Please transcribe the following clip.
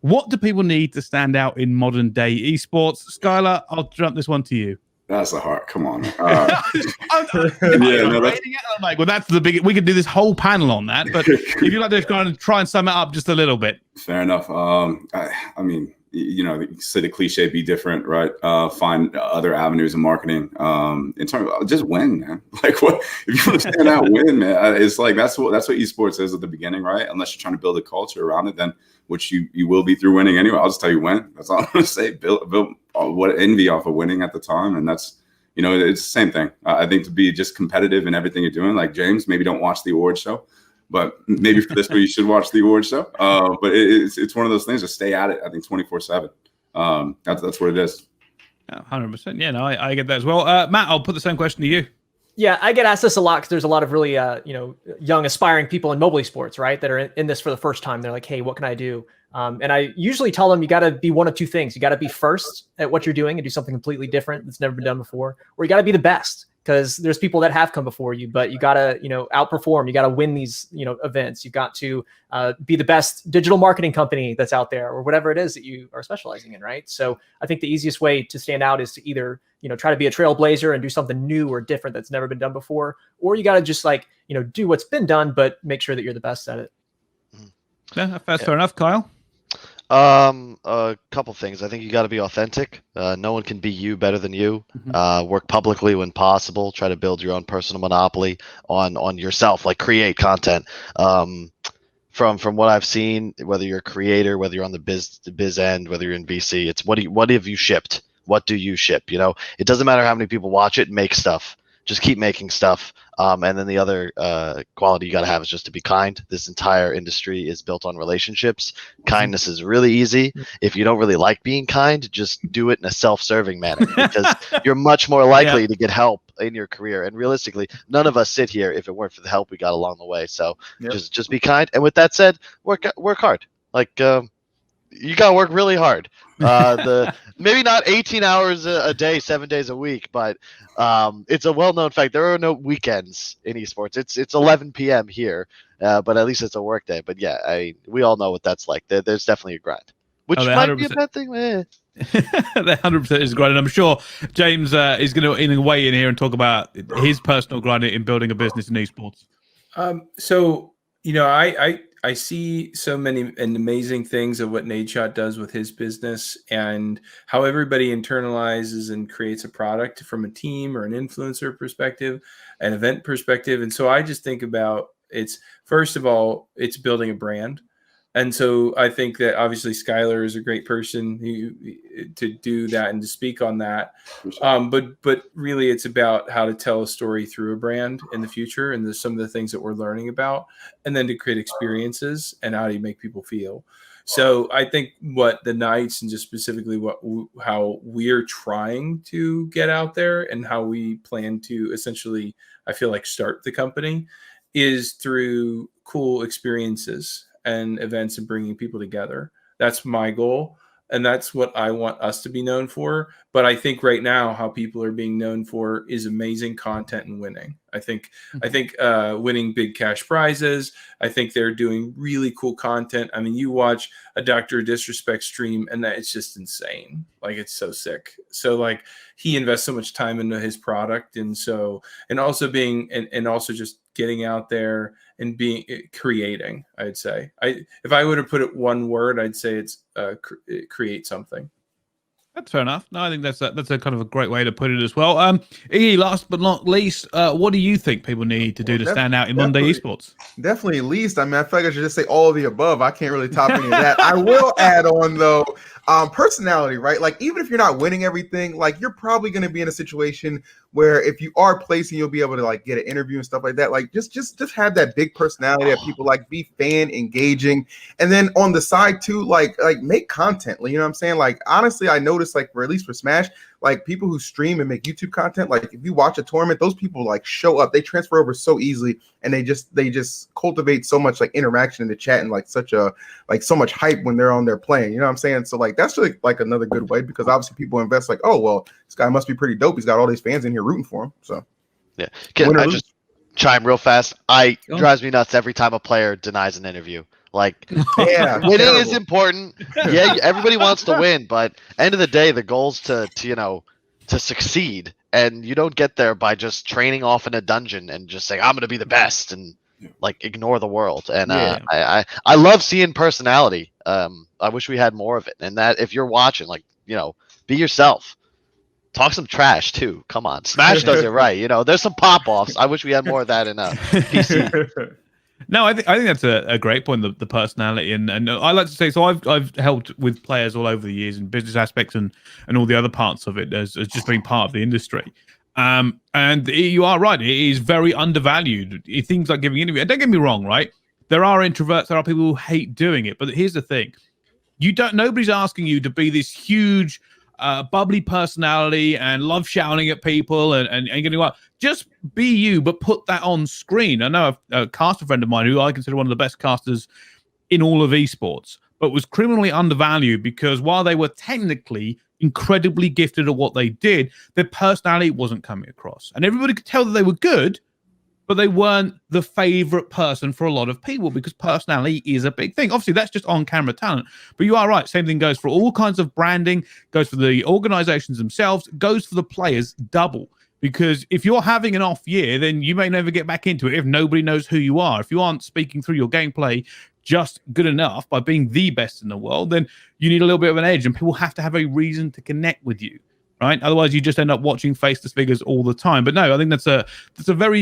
What do people need to stand out in modern day esports? Skyler, I'll jump this one to you. That's a hard. Come on. I'm like, well, that's the big. We could do this whole panel on that, but if you'd like to kind of try and sum it up just a little bit. Fair enough. I mean, you know, you say the cliche, be different, right? Find other avenues of marketing. In terms of just win, man. Like, what if you want to stand out, win, man? It's like that's what esports is at the beginning, right? Unless you're trying to build a culture around it, then which you will be through winning anyway. I'll just tell you win. That's all I'm gonna say. Build what envy off of winning at the time, and that's, you know, it's the same thing. I think to be just competitive in everything you're doing. Like James, maybe don't watch the award show, but maybe for this one you should watch the award show. But it's one of those things to stay at it. I think 24/7. That's what it is. 100%. Yeah, no, I get that as well. Matt, I'll put the same question to you. Yeah, I get asked this a lot because there's a lot of really, young aspiring people in mobile esports, right, that are in this for the first time. They're like, hey, what can I do? And I usually tell them you got to be one of two things. You got to be first at what you're doing and do something completely different that's never been done before, or you got to be the best, because there's people that have come before you, but you got to, outperform. You got to win these, events. You got to be the best digital marketing company that's out there, or whatever it is that you are specializing in, right? So I think the easiest way to stand out is to either, try to be a trailblazer and do something new or different that's never been done before, or you got to just do what's been done, but make sure that you're the best at it. Yeah, that's fair enough. Kyle? A couple things. I think you got to be authentic. No one can be you better than you. Work publicly when possible. Try to build your own personal monopoly on yourself. Like, create content. From what I've seen, whether you're a creator, whether you're on the biz end, whether you're in VC, it's what have you shipped? What do you ship? It doesn't matter how many people watch it. Make stuff. Just keep making stuff. And then the other quality you got to have is just to be kind. This entire industry is built on relationships. Kindness is really easy. If you don't really like being kind, just do it in a self-serving manner, because you're much more likely to get help in your career. And realistically, none of us sit here if it weren't for the help we got along the way. So just be kind. And with that said, work hard. Like, you got to work really hard. Maybe not 18 hours a day, 7 days a week, but it's a well-known fact. There are no weekends in esports. It's 11 p.m. here, but at least it's a work day. But yeah, we all know what that's like. There's definitely a grind, which might be a bad thing. That 100% is grind, and I'm sure James is going to weigh in here and talk about his personal grind in building a business in esports. I see so many and amazing things of what Nadeshot does with his business, and how everybody internalizes and creates a product from a team or an influencer perspective, an event perspective. And so I just think about first of all, it's building a brand. And so I think that obviously Skyler is a great person to do that and to speak on that. But really it's about how to tell a story through a brand in the future. And there's some of the things that we're learning about, and then to create experiences and how do you make people feel. So I think what the Knights, and just specifically how we're trying to get out there and how we plan to essentially, I feel like, start the company, is through cool experiences and events and bringing people together. That's my goal. And that's what I want us to be known for. But I think right now how people are being known for is amazing content and winning. I think winning big cash prizes. I think they're doing really cool content. I mean, you watch a Dr. Disrespect stream and it's just insane. Like, it's so sick. So like, he invests so much time into his product. And also just getting out there and creating, I'd say. If I were to put it one word, I'd say it's create something. That's fair enough. No, I think that's a kind of a great way to put it as well. Iggy, last but not least, what do you think people need to do to stand out in Monday esports? Definitely least. I mean, I feel like I should just say all of the above. I can't really top any of that. I will add on, though, personality, right? Like, even if you're not winning everything, like, you're probably going to be in a situation where if you are placing, you'll be able to like get an interview and stuff like that. Like, just have that big personality that people like, be fan engaging. And then on the side too, like make content. You know what I'm saying? Like, honestly, I noticed, like, at least for Smash, like, people who stream and make YouTube content, like, if you watch a tournament, those people like show up, they transfer over so easily, and they just cultivate so much like interaction in the chat and like so much hype when they're on there playing. You know what I'm saying? So like, that's really like another good way, because obviously people invest like, oh well, this guy must be pretty dope. He's got all these fans in here rooting for him. So yeah, can I just chime real fast? Drives me nuts every time a player denies an interview. Like, Yeah, winning is terrible. important. Yeah, everybody wants to win, but end of the day, the goal's to succeed, and you don't get there by just training off in a dungeon and just saying I'm going to be the best and like ignore the world. And I love seeing personality. I wish we had more of it. And that if you're watching, like, be yourself. Talk some trash too. Come on, Smash does it right. There's some pop offs. I wish we had more of that in PC. No, I think that's a great point. The personality, and I like to say, so I've helped with players all over the years in business aspects and all the other parts of it as just being part of the industry. And you are right; it is very undervalued. Things like giving interviews. Don't get me wrong, right? There are introverts. There are people who hate doing it. But here's the thing: nobody's asking you to be this huge, bubbly personality and love shouting at people and getting what. Just be you, but put that on screen. I know a caster friend of mine who I consider one of the best casters in all of esports, but was criminally undervalued because while they were technically incredibly gifted at what they did, their personality wasn't coming across. And everybody could tell that they were good, but they weren't the favorite person for a lot of people because personality is a big thing. Obviously, that's just on-camera talent. But you are right. Same thing goes for all kinds of branding, goes for the organizations themselves, goes for the players double. Because if you're having an off year, then you may never get back into it if nobody knows who you are. If you aren't speaking through your gameplay just good enough by being the best in the world, then you need a little bit of an edge, and people have to have a reason to connect with you, right? Otherwise, you just end up watching faceless figures all the time. But no, I think that's a very